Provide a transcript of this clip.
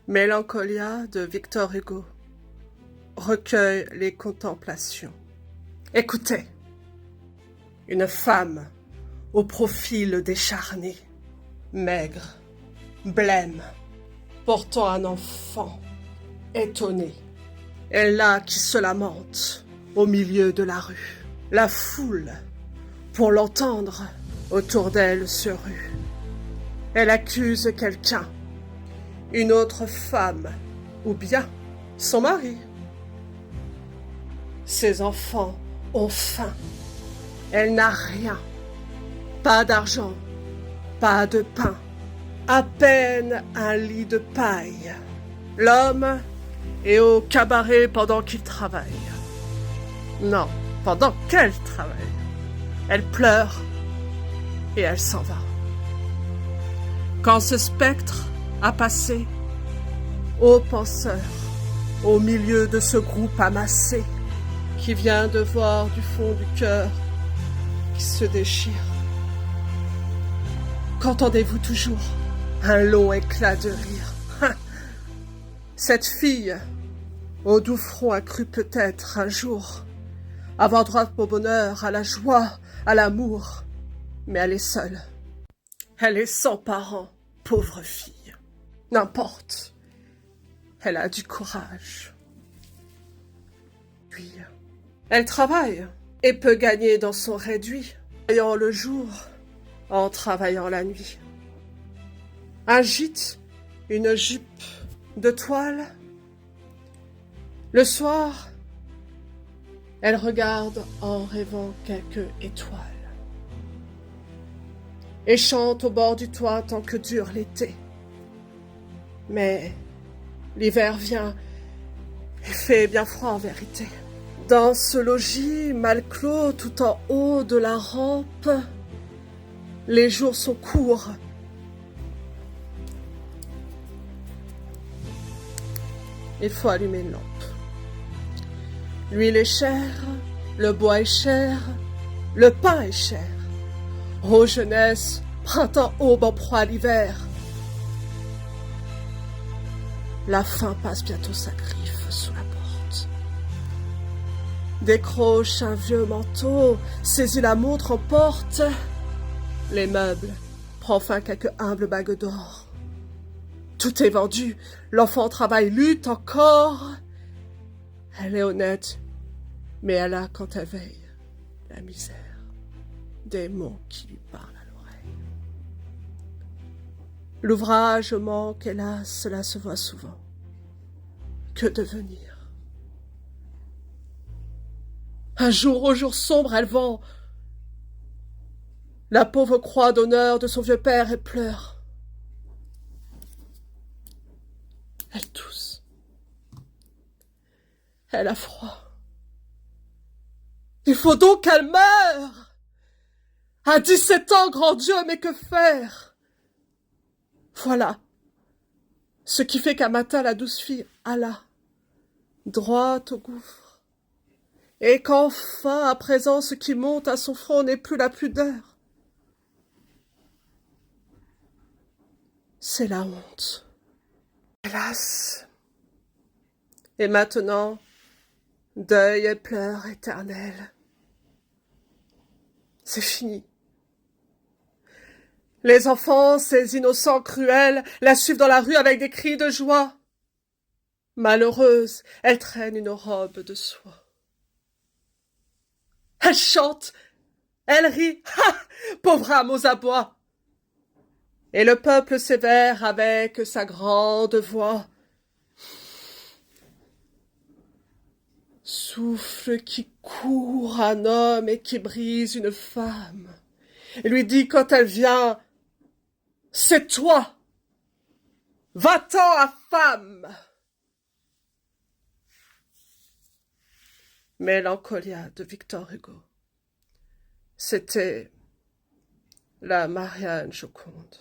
Mélancolia de Victor Hugo recueille les contemplations. Écoutez, une femme au profil décharné, maigre, blême, portant un enfant, étonné, est là qui se lamente au milieu de la rue. La foule, pour l'entendre, autour d'elle se rue. Elle accuse quelqu'un, une autre femme, ou bien son mari. Ses enfants ont faim. Elle n'a rien. Pas d'argent, pas de pain, à peine un lit de paille. L'homme est au cabaret pendant qu'il travaille. Non, pendant qu'elle travaille. Elle pleure et elle s'en va. Quand ce spectre a passé, ô penseur, au milieu de ce groupe amassé, qui vient de voir du fond du cœur qui se déchire, qu'entendez-vous toujours? Un long éclat de rire. Cette fille, au doux front, a cru peut-être un jour avoir droit au bonheur, à la joie, à l'amour, mais elle est seule. Elle est sans parents, pauvre fille. N'importe, elle a du courage. Puis, elle travaille et peut gagner dans son réduit, travaillant le jour, en travaillant la nuit. Un gîte, une jupe de toile. Le soir, elle regarde en rêvant quelques étoiles et chante au bord du toit tant que dure l'été. Mais l'hiver vient et fait bien froid en vérité. Dans ce logis mal clos tout en haut de la rampe, les jours sont courts. Il faut allumer une lampe. L'huile est chère, le bois est cher, le pain est cher. Ô jeunesse, printemps aube en proie à l'hiver. La faim passe bientôt sa griffe sous la porte. Décroche un vieux manteau, saisit la montre, emporte les meubles, prend fin quelques humbles bagues d'or. Tout est vendu, l'enfant travaille, lutte encore. Elle est honnête, mais elle a, quand elle veille, la misère, des mots qui lui parlent à l'oreille. L'ouvrage manque, hélas, cela se voit souvent. Que devenir? Un jour au jour sombre, elle vend la pauvre croix d'honneur de son vieux père et pleure. Elle tousse. Elle a froid. Il faut donc qu'elle meure. À 17 ans, grand Dieu, mais que faire? Voilà ce qui fait qu'un matin la douce fille alla droit au gouffre, et qu'enfin, à présent, ce qui monte à son front n'est plus la pudeur. C'est la honte. Hélas. Et maintenant, deuil et pleurs éternels. C'est fini. Les enfants, ces innocents cruels, la suivent dans la rue avec des cris de joie. Malheureuse, elle traîne une robe de soie. Elle chante, elle rit, pauvre âme aux abois. Et le peuple sévère avec sa grande voix. Souffle qui court un homme et qui brise une femme, et lui dit quand elle vient, c'est toi, va-t'en à femme. Mélancolia de Victor Hugo. C'était la Marianne Joconde.